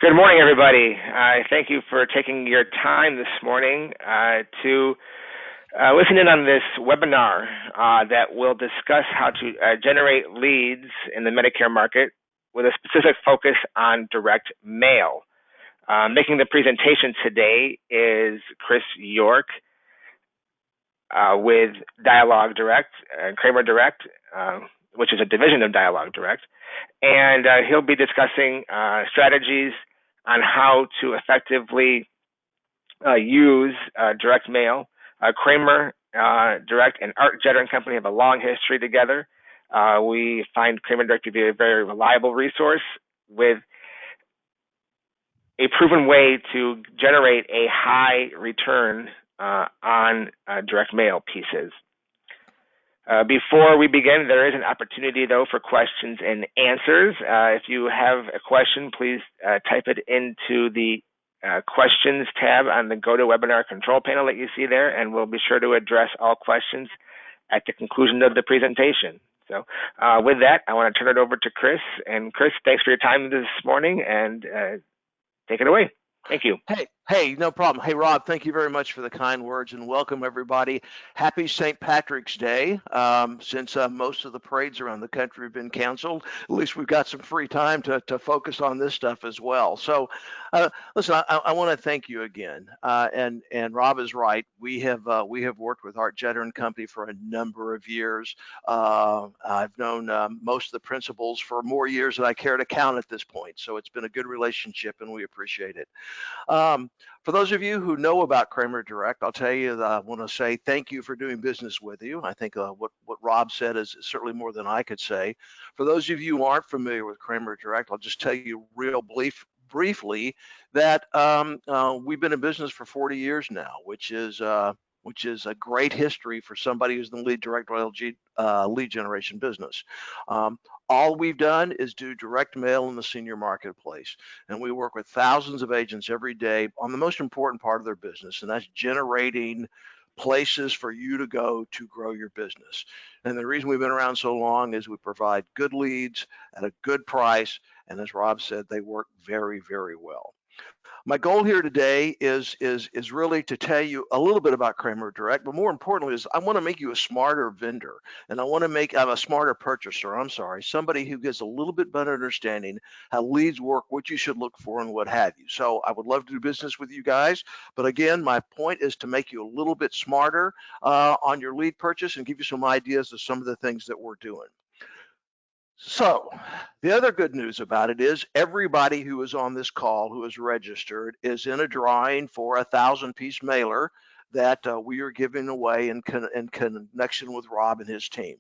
Good morning, everybody. Thank you for taking your time this morning to listen in on this webinar that will discuss how to generate leads in the Medicare market with a specific focus on direct mail. Making the presentation today is Chris York with Dialog Direct, Kramer Direct, which is a division of Dialog Direct, and he'll be discussing strategies on how to effectively use direct mail. Kramer Direct and Art Jetter and Company have a long history together. We find Kramer Direct to be a very reliable resource with a proven way to generate a high return on direct mail pieces. Before we begin, there is an opportunity, though, for questions and answers. If you have a question, please type it into the questions tab on the GoToWebinar control panel that you see there, and we'll be sure to address all questions at the conclusion of the presentation. So with that, I want to turn it over to Chris. And Chris, thanks for your time this morning, and take it away. Thank you. Hey, no problem. Hey, Rob, thank you very much for the kind words and welcome everybody. Happy St. Patrick's Day. Since most of the parades around the country have been canceled, at least we've got some free time to focus on this stuff as well. So listen, I want to thank you again. And Rob is right. We have worked with Art Jetter and Company for a number of years. I've known most of the principals for more years than I care to count at this point. So it's been a good relationship and we appreciate it. For those of you who know about Kramer Direct, I'll tell you that I want to say thank you for doing business with you. I think what Rob said is certainly more than I could say. For those of you who aren't familiar with Kramer Direct, I'll just tell you briefly that we've been in business for 40 years now, which is a great history for somebody who's in the lead generation business. All we've done is do direct mail in the senior marketplace, and we work with thousands of agents every day on the most important part of their business, and that's generating places for you to go to grow your business. And the reason we've been around so long is we provide good leads at a good price, and as Rob said, they work very, very well. My goal here today is really to tell you a little bit about Kramer Direct, but more importantly is I want to make you a smarter vendor, and I want to make a smarter purchaser. I'm sorry, somebody who gets a little bit better understanding how leads work, what you should look for, and what have you. So I would love to do business with you guys, but again, my point is to make you a little bit smarter on your lead purchase and give you some ideas of some of the things that we're doing. So the other good news about it is everybody who is on this call who is registered is in a drawing for a 1,000-piece mailer that we are giving away in connection with Rob and his team.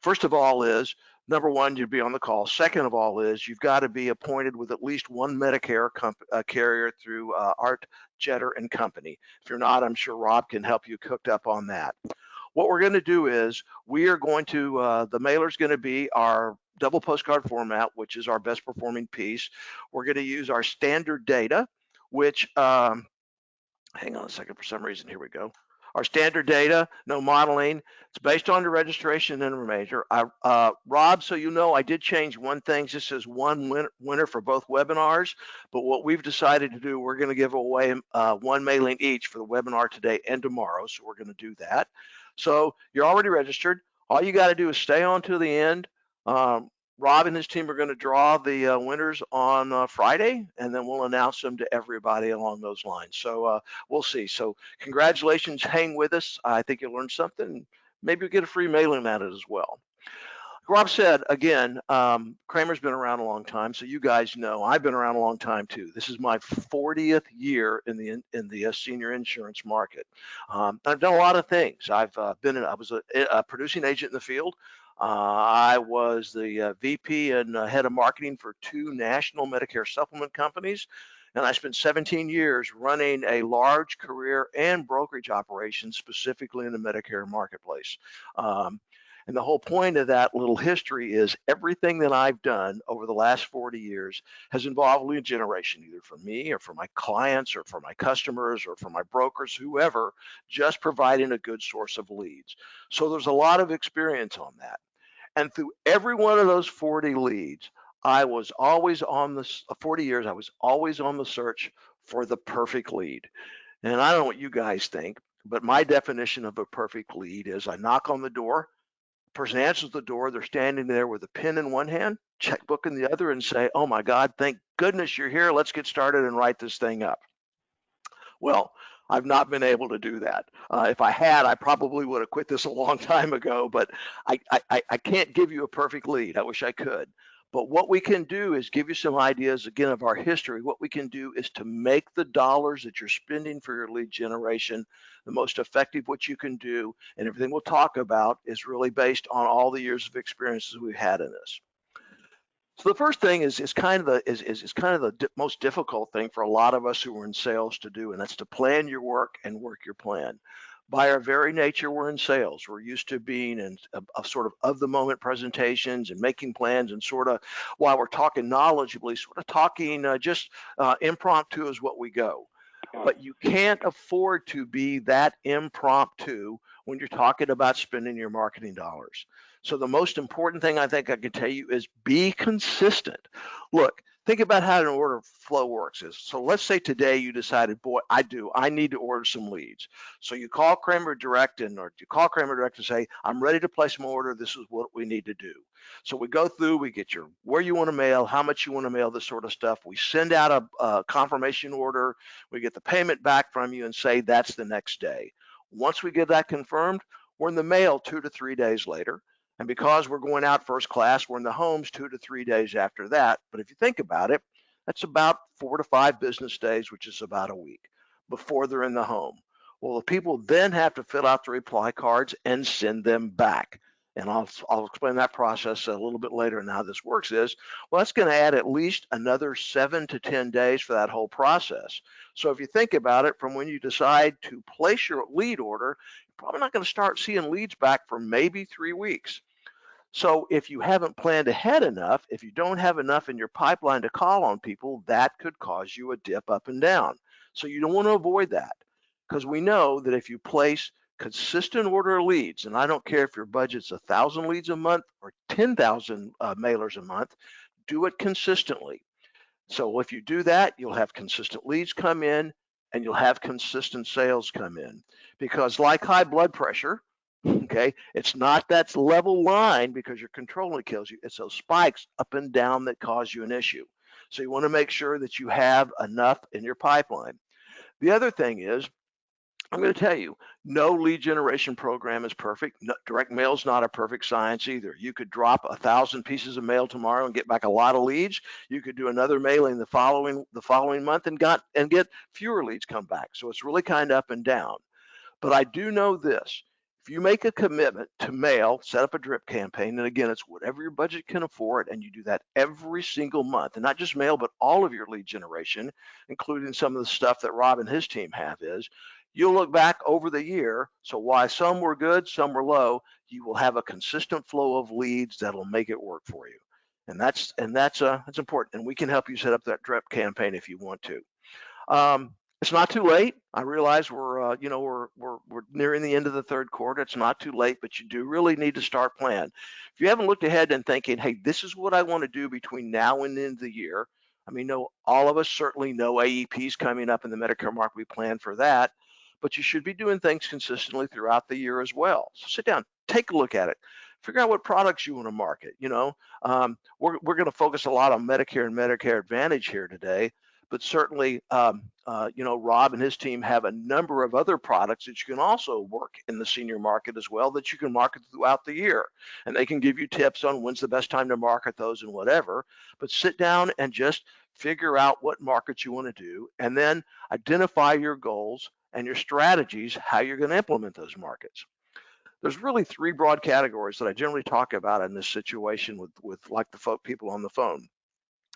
First of all is, number one, you'd be on the call. Second of all is you've got to be appointed with at least one Medicare carrier through Art Jetter and Company. If you're not, I'm sure Rob can help you cooked up on that. What we're going to do is we are going to, the mailer is going to be our double postcard format, which is our best performing piece. We're going to use our standard data, which, hang on a second, for some reason, here we go. Our standard data, no modeling. It's based on the registration information. Rob, so you know, I did change one thing. This says one winner for both webinars, but what we've decided to do, we're going to give away one mailing each for the webinar today and tomorrow, so we're going to do that. So you're already registered. All you got to do is stay on to the end. Rob and his team are going to draw the winners on Friday, and then we'll announce them to everybody along those lines. So we'll see. So congratulations, hang with us. I think you'll learn something. Maybe you'll get a free mailing at it as well. Rob said, again, Kramer's been around a long time, so you guys know I've been around a long time too. This is my 40th year in the senior insurance market. I've done a lot of things. I was a producing agent in the field. I was the VP and head of marketing for 2 national Medicare supplement companies, and I spent 17 years running a large career and brokerage operation specifically in the Medicare marketplace. And the whole point of that little history is everything that I've done over the last 40 years has involved lead generation, either for me or for my clients or for my customers or for my brokers, whoever, just providing a good source of leads. So there's a lot of experience on that. And through every one of those 40 leads, I was always on the 40 years. I was always on the search for the perfect lead. And I don't know what you guys think, but my definition of a perfect lead is I knock on the door, the person answers the door, they're standing there with a pen in one hand, checkbook in the other, and say, "Oh my God, thank goodness you're here. Let's get started and write this thing up." Well, I've not been able to do that. If I had, I probably would have quit this a long time ago, but I can't give you a perfect lead. I wish I could. But what we can do is give you some ideas, again, of our history. What we can do is to make the dollars that you're spending for your lead generation the most effective what you can do. And everything we'll talk about is really based on all the years of experiences we've had in this. So the first thing is kind of the most difficult thing for a lot of us who are in sales to do, and that's to plan your work and work your plan. By our very nature, we're in sales. We're used to being in a sort of the moment presentations and making plans, and sort of, while we're talking knowledgeably, sort of talking just impromptu as what we go. But you can't afford to be that impromptu when you're talking about spending your marketing dollars. So the most important thing I think I can tell you is be consistent. Look, think about how an order flow works. So let's say today you decided, boy, I need to order some leads. So you call Kramer Direct and say, I'm ready to place my order. This is what we need to do. So we go through, we get your where you want to mail, how much you want to mail, this sort of stuff. We send out a confirmation order. We get the payment back from you and say that's the next day. Once we get that confirmed, we're in the mail 2 to 3 days later. And because we're going out first class, we're in the homes 2 to 3 days after that. But if you think about it, that's about 4 to 5 business days, which is about a week before they're in the home. Well, the people then have to fill out the reply cards and send them back. And I'll explain that process a little bit later and how this works is, well, that's going to add at least another 7 to 10 days for that whole process. So if you think about it, from when you decide to place your lead order, you're probably not going to start seeing leads back for maybe 3 weeks. So if you haven't planned ahead enough, if you don't have enough in your pipeline to call on people, that could cause you a dip up and down. So you don't want to avoid that, because we know that if you place consistent order leads, and I don't care if your budget's 1,000 leads a month or 10,000 mailers a month, do it consistently. So if you do that, you'll have consistent leads come in and you'll have consistent sales come in. Because like high blood pressure, okay, it's not that level line because your controlling kills you. It's those spikes up and down that cause you an issue. So you want to make sure that you have enough in your pipeline. The other thing is, I'm going to tell you, no lead generation program is perfect. No, direct mail is not a perfect science either. You could drop 1,000 pieces of mail tomorrow and get back a lot of leads. You could do another mailing the following month and get fewer leads come back. So it's really kind of up and down. But I do know this. If you make a commitment to mail, set up a drip campaign, and again, it's whatever your budget can afford, and you do that every single month, and not just mail, but all of your lead generation, including some of the stuff that Rob and his team have, is you'll look back over the year. So while some were good, some were low, you will have a consistent flow of leads that'll make it work for you. And that's important. And we can help you set up that drip campaign if you want to. It's not too late. I realize we're nearing the end of the third quarter. It's not too late, but you do really need to start planning. If you haven't looked ahead and thinking, hey, this is what I want to do between now and the end of the year. I mean, all of us certainly know AEP's coming up in the Medicare market. We plan for that, but you should be doing things consistently throughout the year as well. So sit down, take a look at it. Figure out what products you want to market. We're going to focus a lot on Medicare and Medicare Advantage here today, but certainly, Rob and his team have a number of other products that you can also work in the senior market as well that you can market throughout the year. And they can give you tips on when's the best time to market those and whatever. But sit down and just figure out what markets you want to do, and then identify your goals and your strategies, how you're going to implement those markets. There's really 3 broad categories that I generally talk about in this situation with like the people on the phone.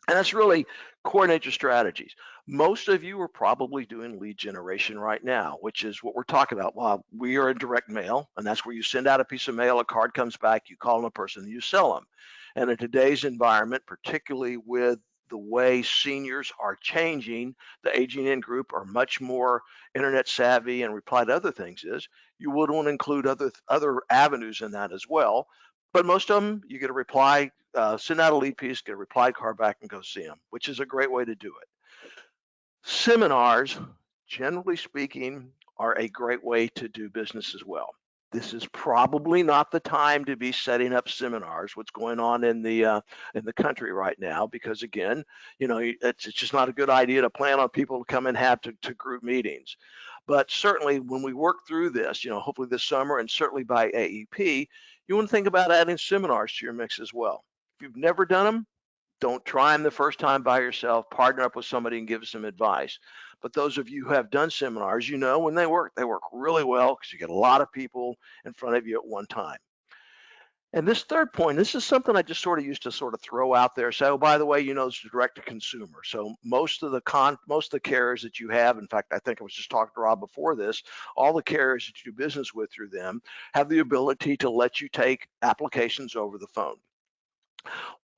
And that's really coordinate your strategies. Most of you are probably doing lead generation right now, which is what we're talking about. Well, we are in direct mail, and that's where you send out a piece of mail, a card comes back, you call a person, and you sell them. And in today's environment, particularly with the way seniors are changing, the aging in group are much more internet savvy and reply to other things is, you would want to include other avenues in that as well. But most of them, you get a reply send out a lead piece, get a reply card back, and go see them, which is a great way to do it. Seminars, generally speaking, are a great way to do business as well. This is probably not the time to be setting up seminars, what's going on in the country right now, because again, it's just not a good idea to plan on people to come and have to group meetings. But certainly when we work through this, hopefully this summer and certainly by AEP, you want to think about adding seminars to your mix as well. If you've never done them, don't try them the first time by yourself. Partner up with somebody and give some advice. But those of you who have done seminars, when they work really well because you get a lot of people in front of you at one time. And this third point, this is something I just sort of used to sort of throw out there. So, by the way, it's direct to consumer. So most of the carriers that you have, in fact, I think I was just talking to Rob before this, all the carriers that you do business with through them have the ability to let you take applications over the phone.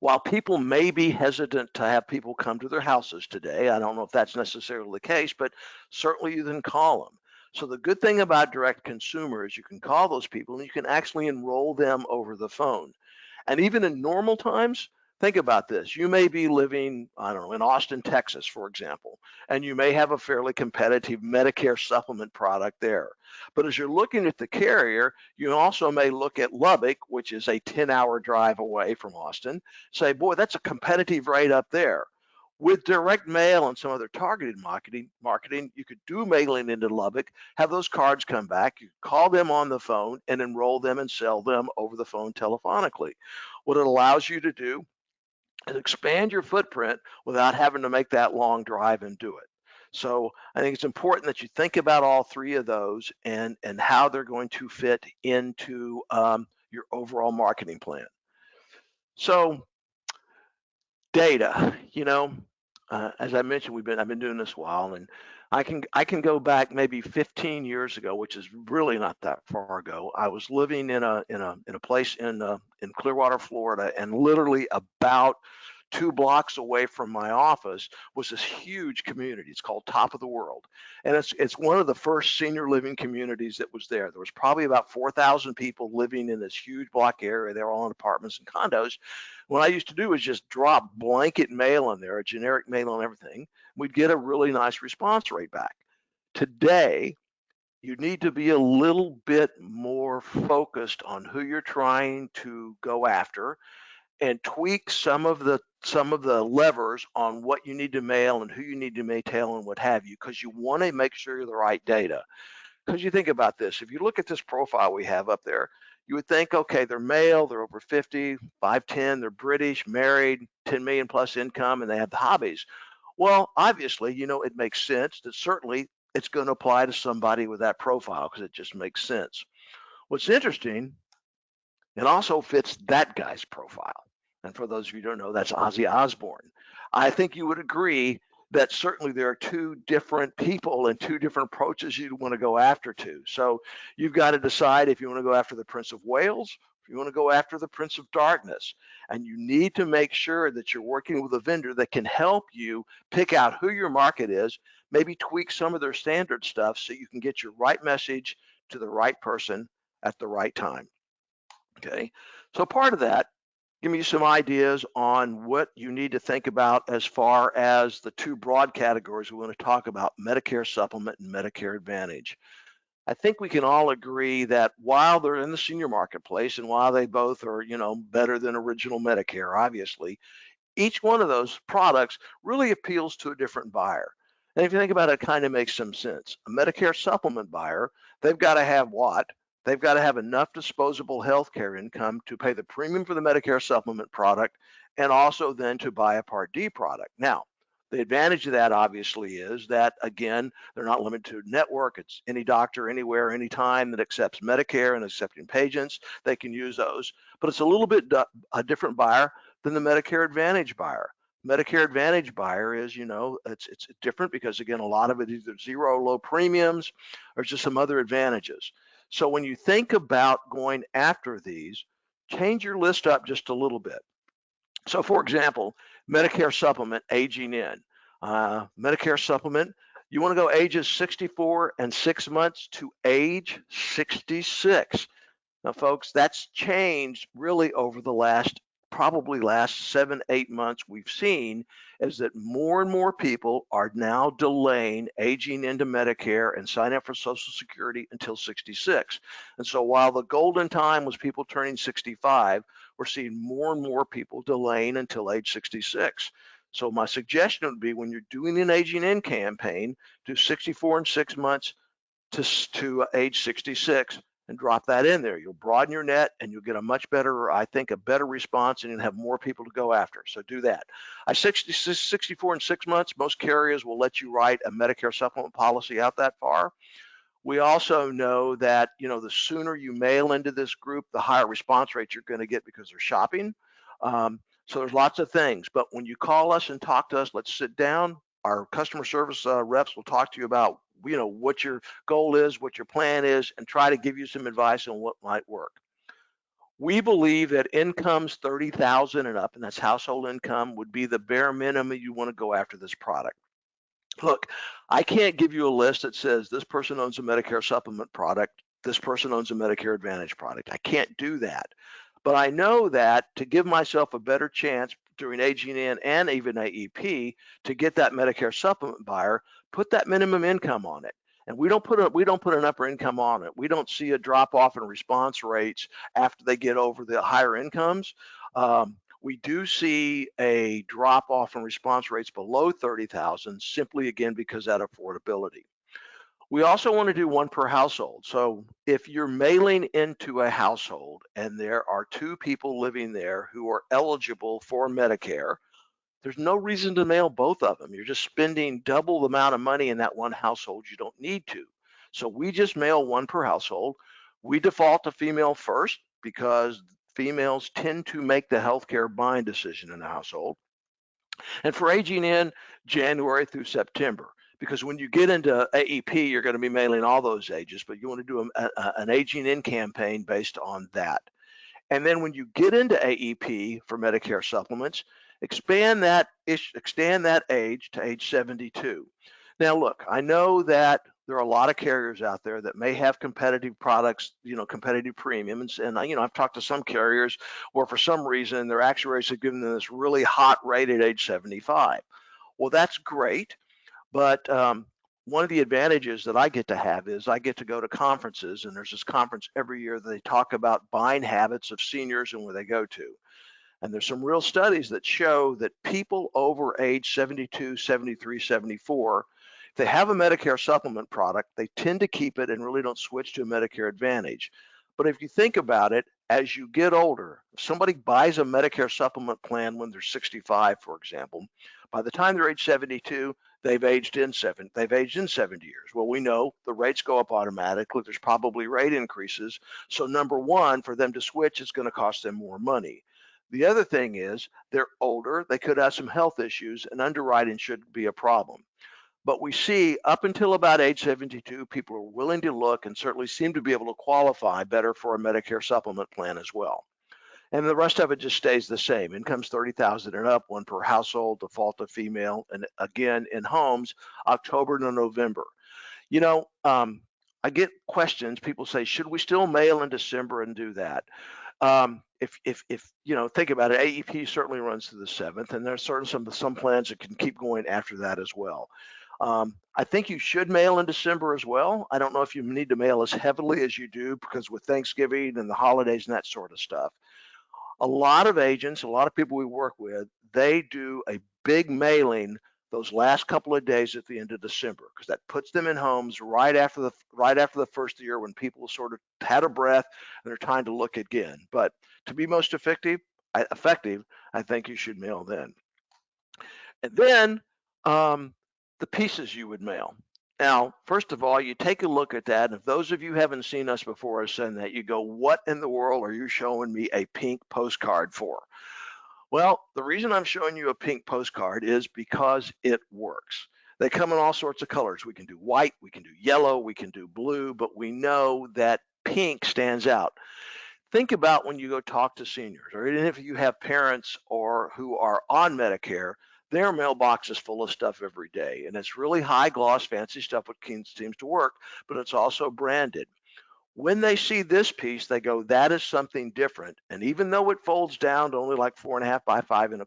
While people may be hesitant to have people come to their houses today, I don't know if that's necessarily the case, but certainly you can call them. So the good thing about direct consumer is you can call those people and you can actually enroll them over the phone. And even in normal times, think about this. You may be living, I don't know, in Austin, Texas, for example, and you may have a fairly competitive Medicare supplement product there. But as you're looking at the carrier, you also may look at Lubbock, which is a 10-hour drive away from Austin, say, boy, that's a competitive rate up there. With direct mail and some other targeted marketing, you could do mailing into Lubbock, have those cards come back, you call them on the phone and enroll them and sell them over the phone telephonically. What it allows you to do is expand your footprint without having to make that long drive and do it. So I think it's important that you think about all three of those and how they're going to fit into your overall marketing plan. So data, as I mentioned, I've been doing this a while, and I can go back maybe 15 years ago, which is really not that far ago. I was living in a place in Clearwater, Florida, and literally about 2 blocks away from my office was this huge community. It's called Top of the World, and it's one of the first senior living communities that was there. There was probably about 4,000 people living in this huge block area. They were all in apartments and condos. What I used to do is just drop blanket mail in there, a generic mail on everything. We'd get a really nice response rate back. Today, you need to be a little bit more focused on who you're trying to go after and tweak some of the levers on what you need to mail and who you need to mail and what have you, because you want to make sure you're the right data. Because you think about this, if you look at this profile we have up there, you would think, okay, they're male, they're over 50, 5'10", they're British, married, 10 million plus income, and they have the hobbies. Well, obviously, it makes sense that certainly it's going to apply to somebody with that profile because it just makes sense. What's interesting, it also fits that guy's profile. And for those of you who don't know, that's Ozzy Osbourne. I think you would agree that certainly there are 2 different people and 2 different approaches you want to go after too. So you've got to decide if you want to go after the Prince of Wales, if you want to go after the Prince of Darkness. And you need to make sure that you're working with a vendor that can help you pick out who your market is, maybe tweak some of their standard stuff so you can get your right message to the right person at the right time. Okay, so part of that, give me some ideas on what you need to think about as far as the 2 broad categories we want to talk about, Medicare Supplement and Medicare Advantage. I think we can all agree that while they're in the senior marketplace and while they both are, better than original Medicare, obviously, each one of those products really appeals to a different buyer. And if you think about it, it kind of makes some sense. A Medicare Supplement buyer, they've got to have what? They've got to have enough disposable health care income to pay the premium for the Medicare supplement product and also then to buy a Part D product. Now, the advantage of that obviously is that, again, they're not limited to network. It's any doctor, anywhere, anytime that accepts Medicare and accepting patients, they can use those. But it's a little bit a different buyer than the Medicare Advantage buyer. Medicare Advantage buyer is, it's different because, again, a lot of it is either zero, low premiums or just some other advantages. So when you think about going after these, change your list up just a little bit. So for example, Medicare Supplement, aging in. Medicare Supplement, you want to go ages 64 and 6 months to age 66. Now, folks, that's changed really over the last probably last 7-8 months we've seen is that more and more people are now delaying aging into Medicare and signing up for Social Security until 66. And so while the golden time was people turning 65, we're seeing more and more people delaying until age 66. So my suggestion would be, when you're doing an aging in campaign, do 64 and 6 months to age 66 and drop that in there. You'll broaden your net and you'll get a much better, I think, a better response, and you'll have more people to go after. So do that. 64 and 6 months, most carriers will let you write a Medicare supplement policy out that far. We also know that, the sooner you mail into this group, the higher response rates you're going to get because they're shopping. So there's lots of things, but when you call us and talk to us, let's sit down. Our customer service reps will talk to you about, what your goal is, what your plan is, and try to give you some advice on what might work. We believe that incomes 30,000 and up, and that's household income, would be the bare minimum you want to go after this product. Look, I can't give you a list that says this person owns a Medicare supplement product, this person owns a Medicare Advantage product. I can't do that. But I know that to give myself a better chance during aging in and even AEP to get that Medicare supplement buyer, put that minimum income on it. And we don't put an upper income on it. We don't see a drop off in response rates after they get over the higher incomes. We do see a drop off in response rates below 30,000, simply again because of that affordability. We also want to do one per household. So if you're mailing into a household and there are 2 people living there who are eligible for Medicare, there's no reason to mail both of them. You're just spending double the amount of money in that one household you don't need to. So we just mail one per household. We default to female first because females tend to make the healthcare buying decision in the household. And for aging in, January through September, because when you get into AEP, you're going to be mailing all those ages, but you want to do an aging in campaign based on that. And then when you get into AEP for Medicare supplements, extend that age to age 72. Now, look, I know that there are a lot of carriers out there that may have competitive products, competitive premiums. And, I've talked to some carriers where for some reason their actuaries have given them this really hot rate at age 75. Well, that's great. But one of the advantages that I get to have is I get to go to conferences, and there's this conference every year that they talk about buying habits of seniors and where they go to. And there's some real studies that show that people over age 72, 73, 74, if they have a Medicare supplement product, they tend to keep it and really don't switch to a Medicare Advantage. But if you think about it, as you get older, if somebody buys a Medicare supplement plan when they're 65, for example, by the time they're age 72, they've aged in 70 years. Well, we know the rates go up automatically. There's probably rate increases. So number one, for them to switch, it's going to cost them more money. The other thing is they're older, they could have some health issues, and underwriting shouldn't be a problem. But we see up until about age 72, people are willing to look and certainly seem to be able to qualify better for a Medicare supplement plan as well. And the rest of it just stays the same. Income's 30,000 and up, one per household, default to female, and again in homes, October to November. I get questions. People say, should we still mail in December and do that? If think about it, AEP certainly runs to the 7th, and there's certainly some plans that can keep going after that as well. I think you should mail in December as well. I don't know if you need to mail as heavily as you do, because with Thanksgiving and the holidays and that sort of stuff. A lot of agents, a lot of people we work with, they do a big mailing those last couple of days at the end of December, because that puts them in homes right after the first of the year, when people sort of had a breath and they're trying to look again. But to be most effective, I think you should mail then. And then the pieces you would mail. Now, first of all, you take a look at that. And if those of you haven't seen us before or send that, you go, what in the world are you showing me a pink postcard for? Well, the reason I'm showing you a pink postcard is because it works. They come in all sorts of colors. We can do white, we can do yellow, we can do blue, but we know that pink stands out. Think about when you go talk to seniors, or even if you have parents or who are on Medicare, their mailbox is full of stuff every day, and it's really high gloss, fancy stuff, which seems to work, but it's also branded. When they see this piece, they go, that is something different. And even though it folds down to only like 4.5 by 5.25, even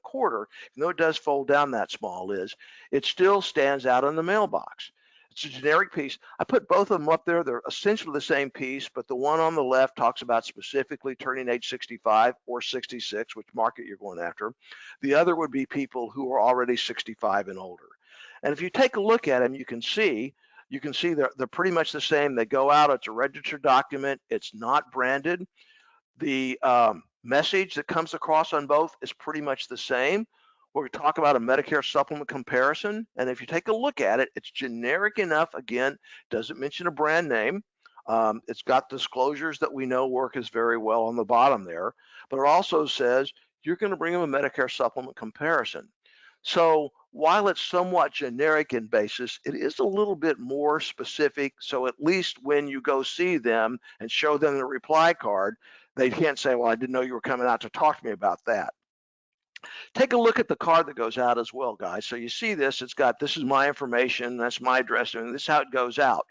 though it does fold down that small, it still stands out in the mailbox. It's a generic piece. I put both of them up there. They're essentially the same piece, but the one on the left talks about specifically turning age 65 or 66, which market you're going after. The other would be people who are already 65 and older. And if you take a look at them, you can see they're pretty much the same. They go out, it's a registered document, it's not branded. The message that comes across on both is pretty much the same. We're going to talk about a Medicare supplement comparison. And if you take a look at it, it's generic enough. Again, doesn't mention a brand name. It's got disclosures that we know work as very well on the bottom there, but it also says you're going to bring them a Medicare supplement comparison. So while it's somewhat generic in basis, it is a little bit more specific. So at least when you go see them and show them the reply card, they can't say, well, I didn't know you were coming out to talk to me about that. Take a look at the card that goes out as well, guys. So you see this, it's got, this is my information, that's my address, and this is how it goes out.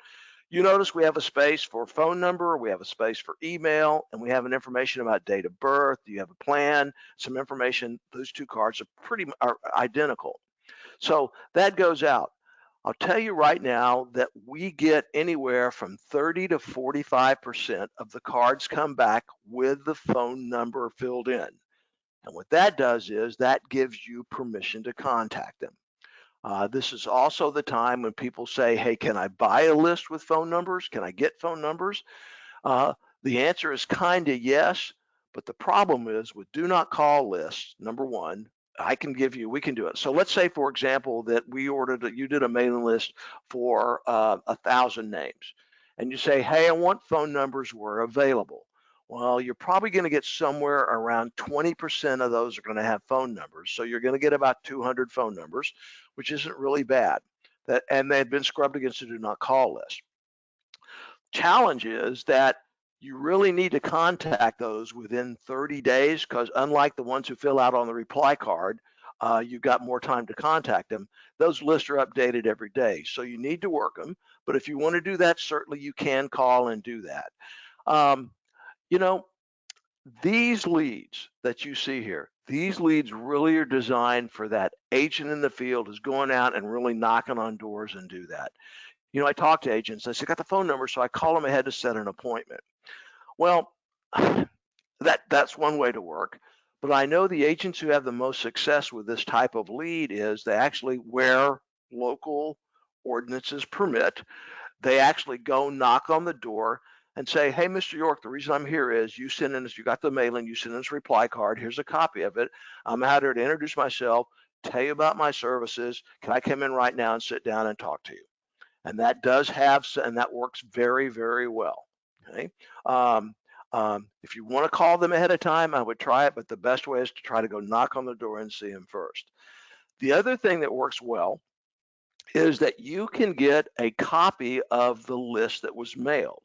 You notice we have a space for phone number, we have a space for email, and we have an information about date of birth. Do you have a plan? Some information. Those two cards are identical. So that goes out. I'll tell you right now that we get anywhere from 30 to 45% of the cards come back with the phone number filled in. And what that does is that gives you permission to contact them. This is also the time when people say, hey, can I buy a list with phone numbers? Can I get phone numbers? The answer is kind of yes, but the problem is with do not call lists, number one, we can do it. So let's say, for example, that you did a mailing list for 1,000 names, and you say, hey, I want phone numbers where available. Well, you're probably going to get somewhere around 20% of those are going to have phone numbers. So you're going to get about 200 phone numbers, which isn't really bad. And they've been scrubbed against the do not call list. Challenge is that you really need to contact those within 30 days because unlike the ones who fill out on the reply card, you've got more time to contact them. Those lists are updated every day, so you need to work them. But if you want to do that, certainly you can call and do that. You know, these leads that you see here, these leads really are designed for that agent in the field who's going out and really knocking on doors and do that. You know, I talk to agents, I say, got the phone number, so I call them ahead to set an appointment. Well, that's one way to work, but I know the agents who have the most success with this type of lead is they actually, where local ordinances permit, they actually go knock on the door and say, hey, Mr. York, the reason I'm here is you got the mailing, you sent in this reply card, here's a copy of it. I'm out here to introduce myself, tell you about my services. Can I come in right now and sit down and talk to you? And that that works very, very well. Okay. If you want to call them ahead of time, I would try it, but the best way is to try to go knock on the door and see them first. The other thing that works well is that you can get a copy of the list that was mailed.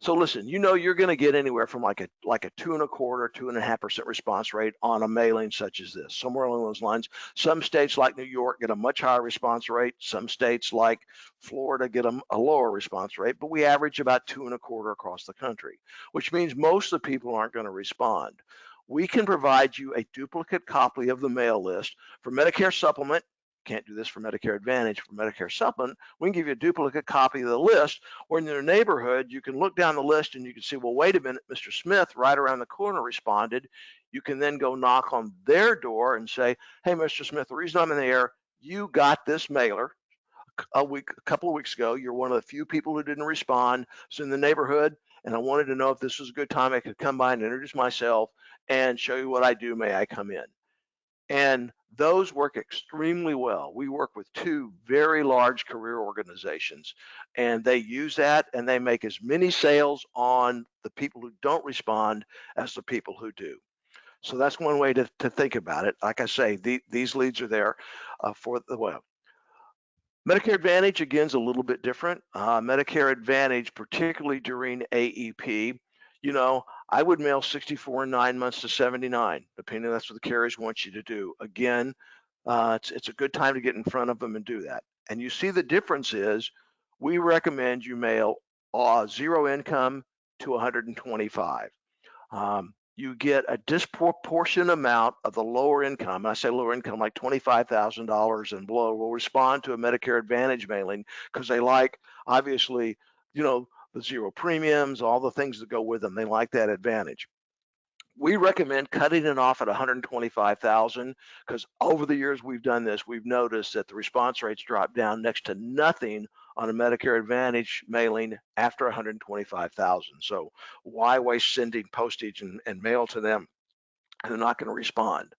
So listen, you know you're going to get anywhere from like a 2.25%, 2.5% response rate on a mailing such as this, somewhere along those lines. Some states like New York get a much higher response rate. Some states like Florida get a lower response rate, but we average about 2.25% across the country, which means most of the people aren't going to respond. We can provide you a duplicate copy of the mail list for Medicare supplement. Can't do this for Medicare Advantage. For Medicare supplement, we can give you a duplicate copy of the list, or in your neighborhood, you can look down the list and you can see, well, wait a minute, Mr. Smith right around the corner responded. You can then go knock on their door and say, hey, Mr. Smith, the reason I'm in the air, you got this mailer a couple of weeks ago. You're one of the few people who didn't respond. It's in the neighborhood, and I wanted to know if this was a good time I could come by and introduce myself and show you what I do. May I come in? And those work extremely well. We work with two very large career organizations, and they use that and they make as many sales on the people who don't respond as the people who do. So that's one way to think about it. Like I say, these leads are there for the web. Medicare Advantage, again, is a little bit different. Medicare Advantage, particularly during AEP, you know, I would mail 64 and 9 months to 79, depending. That's what the carriers want you to do. Again, it's a good time to get in front of them and do that. And you see the difference is we recommend you mail zero income to 125. You get a disproportionate amount of the lower income. And I say lower income, like $25,000 and below, will respond to a Medicare Advantage mailing because they like, obviously, the zero premiums, all the things that go with them. They like that advantage. We recommend cutting it off at 125,000 because over the years we've done this, we've noticed that the response rates drop down next to nothing on a Medicare Advantage mailing after 125,000. So why waste sending postage and mail to them? And they're not going to respond.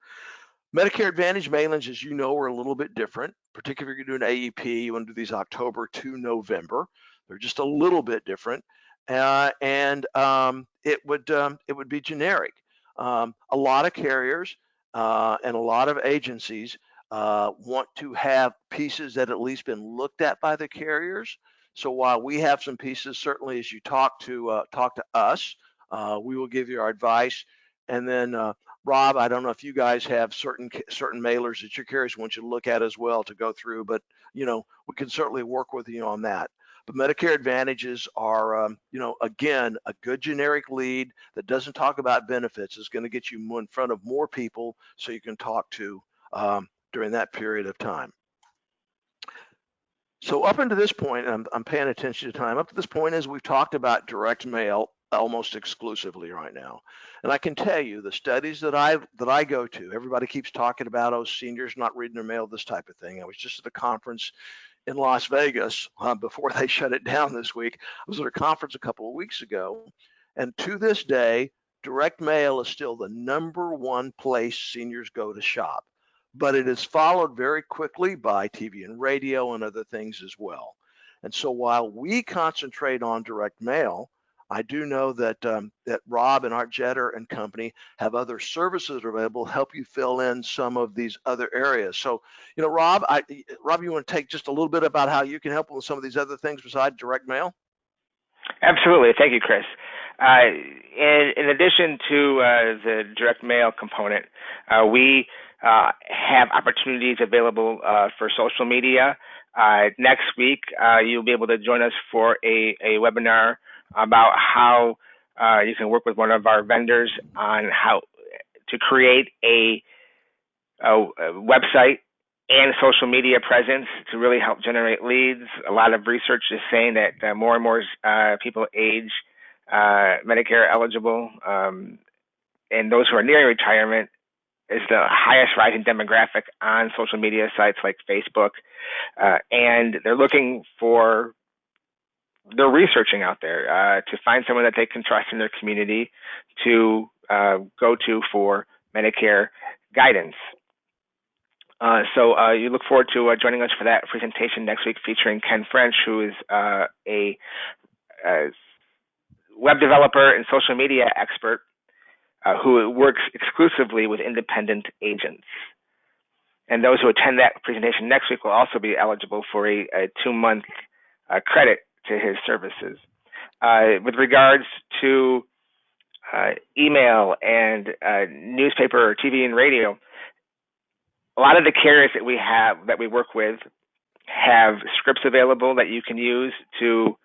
Medicare Advantage mailings, as you know, are a little bit different, particularly if you're doing AEP. You want to do these October to November. They're just a little bit different, and it would be generic. A lot of carriers and a lot of agencies want to have pieces that at least been looked at by the carriers. So while we have some pieces, certainly as you talk to us, we will give you our advice. And then Rob, I don't know if you guys have certain mailers that your carriers want you to look at as well to go through, but we can certainly work with you on that. But Medicare Advantages are, again, a good generic lead that doesn't talk about benefits is going to get you in front of more people so you can talk to during that period of time. So up until this point, I'm paying attention to time, up to this point as we've talked about direct mail almost exclusively right now. And I can tell you the studies that I go to, everybody keeps talking about, seniors not reading their mail, this type of thing. I was just at a conference in Las Vegas before they shut it down this week. I was at a conference a couple of weeks ago, and to this day, direct mail is still the #1 place seniors go to shop, but it is followed very quickly by TV and radio and other things as well. And so while we concentrate on direct mail, I do know that that Rob and Art Jetter and company have other services that are available to help you fill in some of these other areas. So, Rob, you want to take just a little bit about how you can help with some of these other things besides direct mail? Absolutely. Thank you, Chris. In addition to the direct mail component, we have opportunities available for social media. Next week, you'll be able to join us for a webinar about how you can work with one of our vendors on how to create a website and social media presence to really help generate leads. A lot of research is saying that more and more people age Medicare eligible, and those who are nearing retirement is the highest rising demographic on social media sites like Facebook, and they're researching out there to find someone that they can trust in their community to go to for Medicare guidance. So you look forward to joining us for that presentation next week featuring Ken French, who is a web developer and social media expert who works exclusively with independent agents. And those who attend that presentation next week will also be eligible for a 2-month credit to his services. With regards to email and newspaper, TV, and radio, a lot of the carriers that we work with have scripts available that you can use to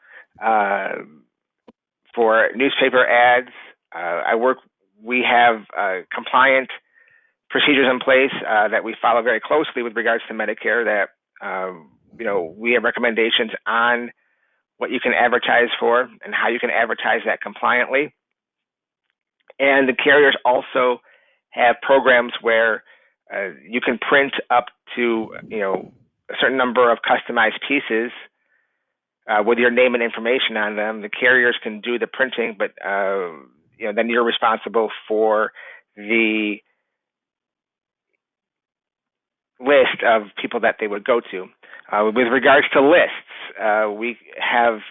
for newspaper ads. We have compliant procedures in place that we follow very closely with regards to Medicare. That we have recommendations on what you can advertise for and how you can advertise that compliantly. And the carriers also have programs where you can print up to a certain number of customized pieces with your name and information on them. The carriers can do the printing, but then you're responsible for the list of people that they would go to. With regards to lists, we have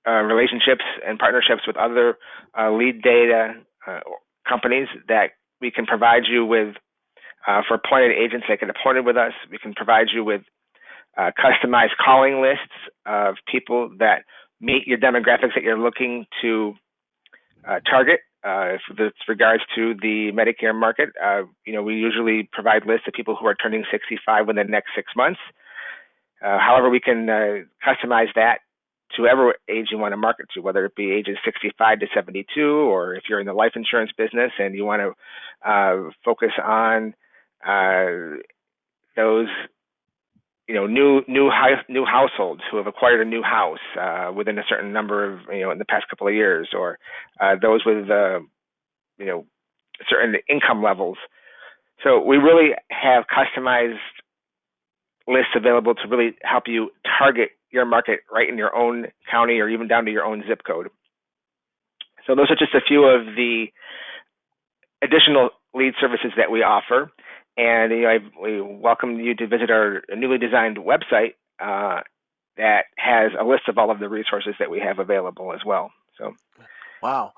relationships and partnerships with other lead data companies that we can provide you with for appointed agents that get appointed with us. We can provide you with customized calling lists of people that meet your demographics that you're looking to target. With regards to the Medicare market, we usually provide lists of people who are turning 65 within the next 6 months. However, we can customize that to whatever age you want to market to, whether it be ages 65 to 72, or if you're in the life insurance business and you want to focus on those new households who have acquired a new house within a certain number of in the past couple of years, or those with certain income levels. So we really have customized lists available to really help you target your market right in your own county or even down to your own zip code. So those are just a few of the additional lead services that we offer. And we welcome you to visit our newly designed website that has a list of all of the resources that we have available as well. So, wow.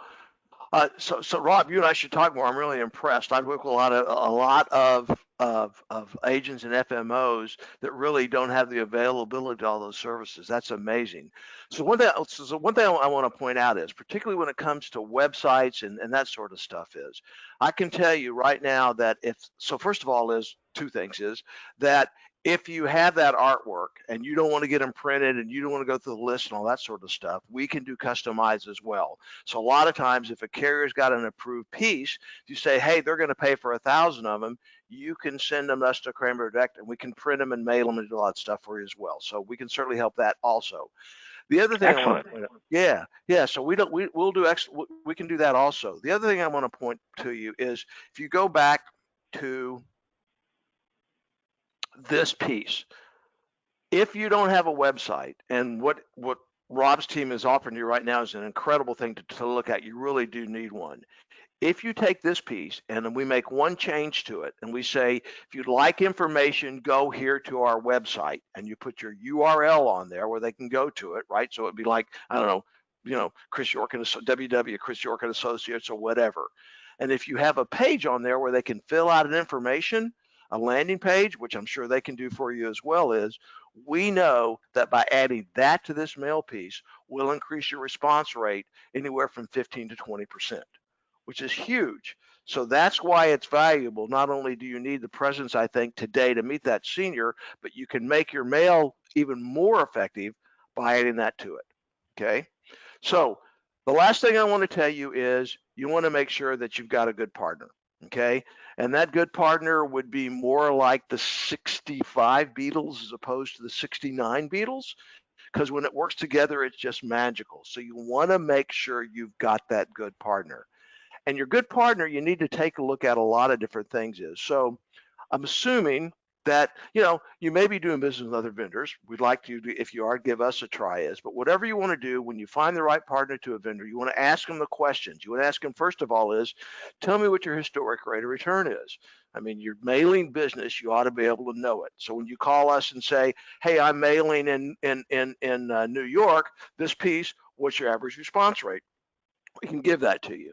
So Rob, you and I should talk more. I'm really impressed. I work with a lot of agents and FMOs that really don't have the availability to all those services. That's amazing. So one thing I want to point out is, particularly when it comes to websites and that sort of stuff, is I can tell you right now that first of all is two things, is that if you have that artwork and you don't want to get them printed and you don't want to go through the list and all that sort of stuff, we can do customized as well. So a lot of times if a carrier's got an approved piece, you say, hey, they're going to pay for 1,000 of them, you can send them us to Kramer Direct and we can print them and mail them and do all that stuff for you as well. So we can certainly help that also. The other thing excellent. I want to point out, yeah. So we can do that also. The other thing I want to point to you is, if you go back to this piece, if you don't have a website, and what Rob's team is offering you right now is an incredible thing to look at. You really do need one. If you take this piece and we make one change to it and we say, if you'd like information, go here to our website, and you put your URL on there where they can go to it, right? So it'd be like, I don't know, Chris York and www. Chris York and Associates or whatever. And if you have a page on there where they can fill out an information, a landing page, which I'm sure they can do for you as well, is we know that by adding that to this mail piece, we'll increase your response rate anywhere from 15 to 20%, which is huge. So that's why it's valuable. Not only do you need the presence, I think, today to meet that senior, but you can make your mail even more effective by adding that to it. Okay. So the last thing I want to tell you is you want to make sure that you've got a good partner. Okay. And that good partner would be more like the 65 Beatles as opposed to the 69 Beatles, because when it works together, it's just magical. So you want to make sure you've got that good partner. And your good partner, you need to take a look at a lot of different things. So I'm assuming that you may be doing business with other vendors. We'd like you to, if you are, give us a try. But whatever you want to do, when you find the right partner to a vendor, you want to ask them the questions. You want to ask them, first of all, is tell me what your historic rate of return is. I mean, your mailing business, you ought to be able to know it. So when you call us and say, hey, I'm mailing in New York, this piece, what's your average response rate? We can give that to you.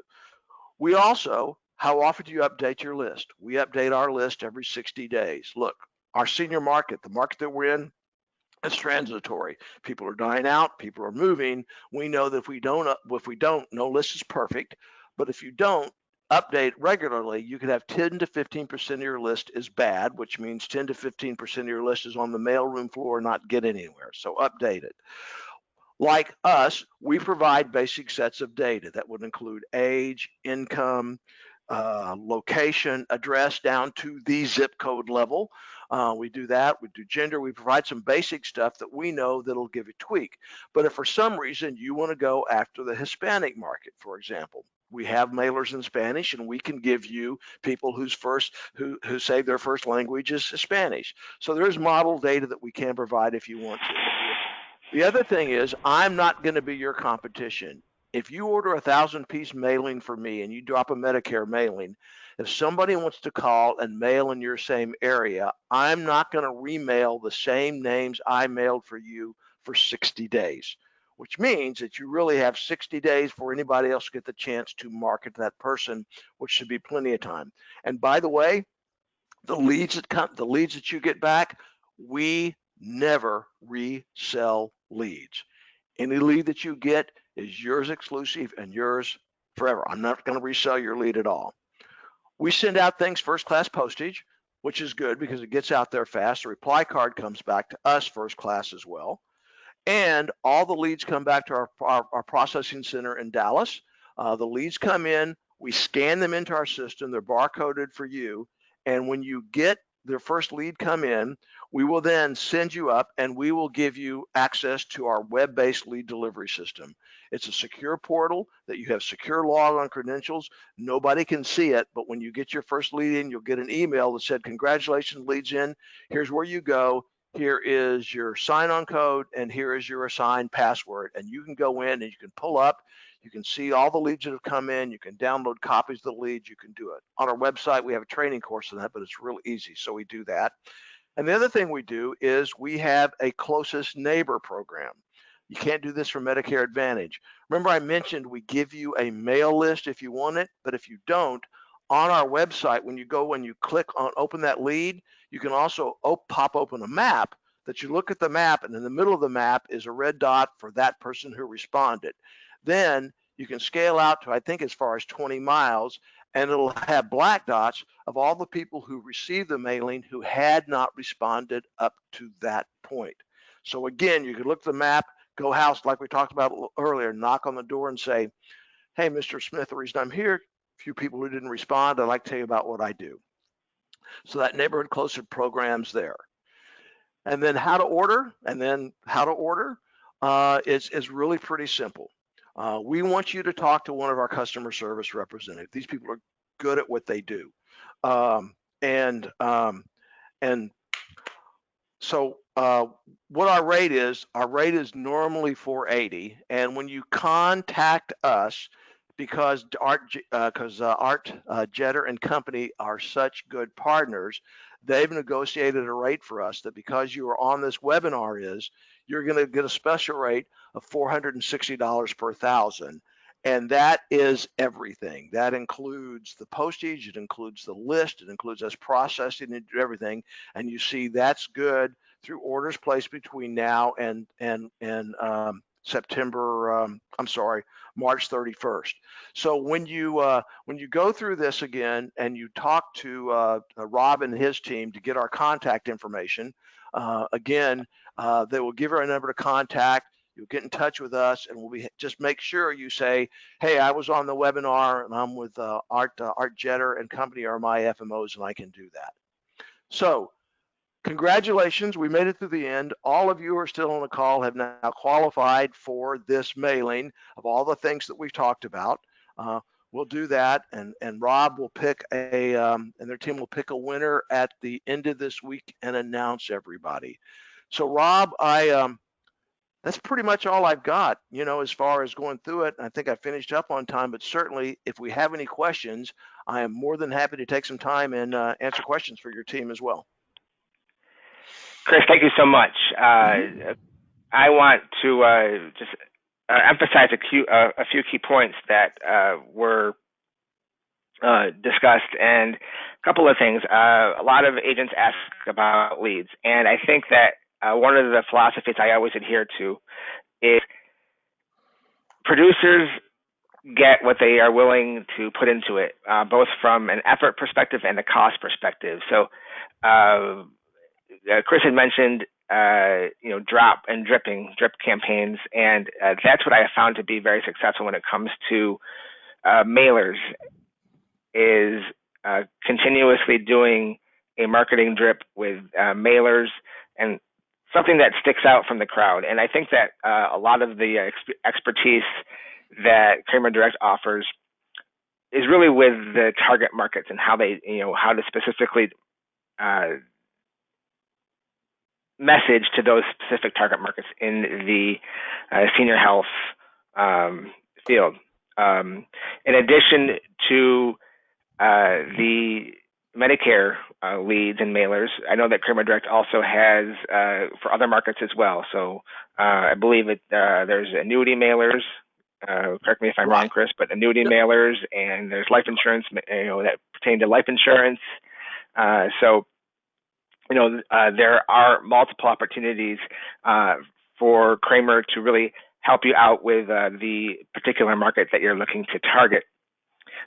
We also, how often do you update your list? We update our list every 60 days. Look, our senior market, the market that we're in, it's transitory. People are dying out, people are moving. We know that if we don't, no list is perfect, but if you don't update regularly, you could have 10 to 15% of your list is bad, which means 10 to 15% of your list is on the mailroom floor, not get anywhere. So update it. Like us, we provide basic sets of data that would include age, income, location, address, down to the zip code level. We do that. We do gender. We provide some basic stuff that we know that'll give a tweak. But if for some reason you want to go after the Hispanic market, for example, we have mailers in Spanish, and we can give you people who say their first language is Spanish. So there's model data that we can provide if you want to. The other thing is, I'm not going to be your competition. If you order 1,000-piece mailing for me and you drop a Medicare mailing, if somebody wants to call and mail in your same area, I'm not going to remail the same names I mailed for you for 60 days, which means that you really have 60 days for anybody else to get the chance to market that person, which should be plenty of time. And by the way, the leads that you get back, we never resell leads. Any lead that you get is yours exclusive and yours forever. I'm not going to resell your lead at all. We send out things first class postage, which is good because it gets out there fast. The reply card comes back to us first class as well. and all the leads come back to our processing center in Dallas. The leads come in, we scan them into our system, they're barcoded for you, and when you get their first lead come in, we will then send you up and we will give you access to our web-based lead delivery system. It's a secure portal that you have secure log-on credentials. Nobody can see it, but when you get your first lead in, you'll get an email that said, congratulations, leads in, here's where you go, here is your sign-on code, and here is your assigned password. And you can go in and you can pull up, you can see all the leads that have come in, you can download copies of the leads, you can do it. On our website, we have a training course on that, but it's real easy, so we do that. And the other thing we do is we have a closest neighbor program. You can't do this for Medicare Advantage. Remember I mentioned we give you a mail list if you want it, but if you don't, on our website, when you click on open that lead, you can also pop open a map that you look at the map, and in the middle of the map is a red dot for that person who responded. Then you can scale out to, I think, as far as 20 miles, and it'll have black dots of all the people who received the mailing who had not responded up to that point. So again, you can look at the map, go house like we talked about earlier, knock on the door and say, hey, Mr. Smith, the reason I'm here, a few people who didn't respond, I'd like to tell you about what I do. So that neighborhood closer program's there. And then how to order, is really pretty simple. We want you to talk to one of our customer service representatives. These people are good at what they do. And so what our rate is normally $480. And when you contact us, because Art Jetter and Company are such good partners, they've negotiated a rate for us that because you are on this webinar you're going to get a special rate of $460 per thousand. And that is everything. That includes the postage, it includes the list, it includes us processing and everything. And you see that's good through orders placed between now and March 31st. So when you go through this again and you talk to Rob and his team to get our contact information, again, they will give you our number to contact. You'll get in touch with us, and just make sure you say, hey, I was on the webinar, and I'm with Art Jetter and Company are my FMOs, and I can do that. So congratulations, we made it through the end. All of you who are still on the call have now qualified for this mailing of all the things that we've talked about. We'll do that, and Rob will pick and their team will pick a winner at the end of this week and announce everybody. So Rob, that's pretty much all I've got, as far as going through it. I think I finished up on time, but certainly if we have any questions, I am more than happy to take some time and answer questions for your team as well. Chris, thank you so much. I want to just emphasize a few key points that were discussed, and a couple of things. A lot of agents ask about leads, and I think that one of the philosophies I always adhere to is producers get what they are willing to put into it, both from an effort perspective and a cost perspective. So Chris had mentioned drop and drip campaigns, and that's what I have found to be very successful when it comes to mailers, is continuously doing a marketing drip with mailers, and something that sticks out from the crowd. And I think that a lot of the expertise that Kramer Direct offers is really with the target markets and how they, how to specifically message to those specific target markets in the senior health field. In addition to the Medicare leads and mailers, I know that Kramer Direct also has for other markets as well. So I believe there's annuity mailers. Correct me if I'm wrong, Chris, but annuity mailers, and there's life insurance, that pertain to life insurance. So there are multiple opportunities for Kramer to really help you out with the particular market that you're looking to target.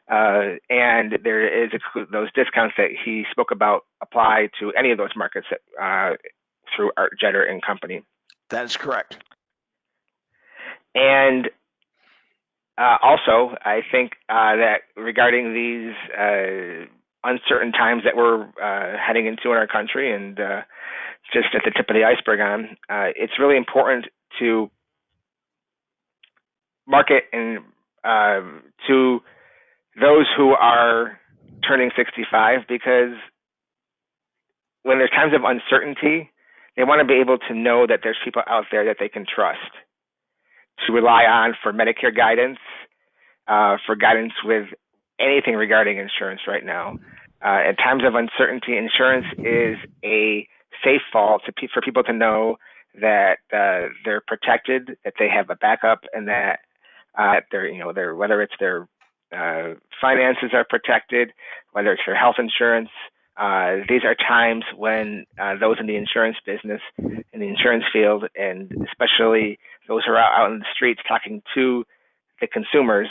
And there is those discounts that he spoke about apply to any of those markets that, through Art Jetter and Company. That is correct. And also, I think that regarding these uncertain times that we're heading into in our country, and just at the tip of the iceberg on, it's really important to market and to those who are turning 65, because when there's times of uncertainty, they want to be able to know that there's people out there that they can trust to rely on for Medicare guidance, for guidance with anything regarding insurance right now. In times of uncertainty, insurance is a safe vault for people to know that they're protected, that they have a backup, and that whether it's their finances are protected, whether it's their health insurance. These are times when those in the insurance business, in the insurance field, and especially those who are out in the streets talking to the consumers,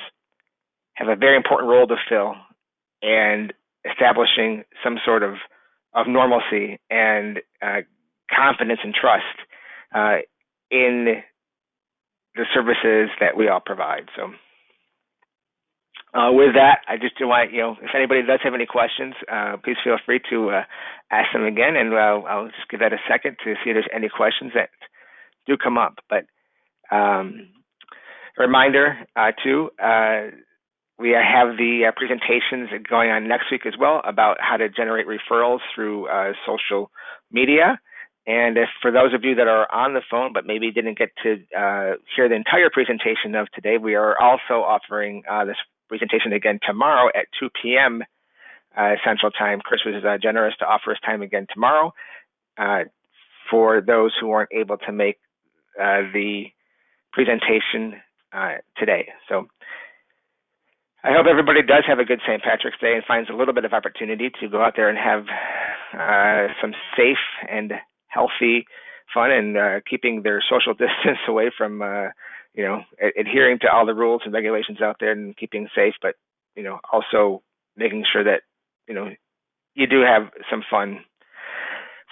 have a very important role to fill, and establishing some sort of normalcy and confidence and trust in the services that we all provide. So with that, I just want, if anybody does have any questions, please feel free to ask them again, and I'll just give that a second to see if there's any questions that do come up. But a reminder, too, we have the presentations going on next week as well about how to generate referrals through social media. And if for those of you that are on the phone but maybe didn't get to hear the entire presentation of today, we are also offering this presentation again tomorrow at 2 p.m. Central Time. Chris was generous to offer his time again tomorrow for those who weren't able to make the presentation today. So I hope everybody does have a good St. Patrick's Day and finds a little bit of opportunity to go out there and have some safe and healthy fun, and keeping their social distance away from, adhering to all the rules and regulations out there and keeping safe, but, also making sure that, you do have some fun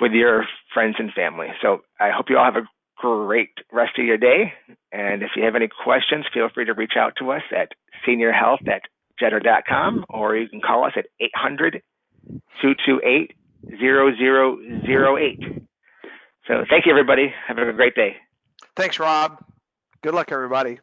with your friends and family. So I hope you all have a great rest of your day. And if you have any questions, feel free to reach out to us at seniorhealth@jetter.com, or you can call us at 800-228-0008. So thank you, everybody. Have a great day. Thanks, Rob. Good luck, everybody.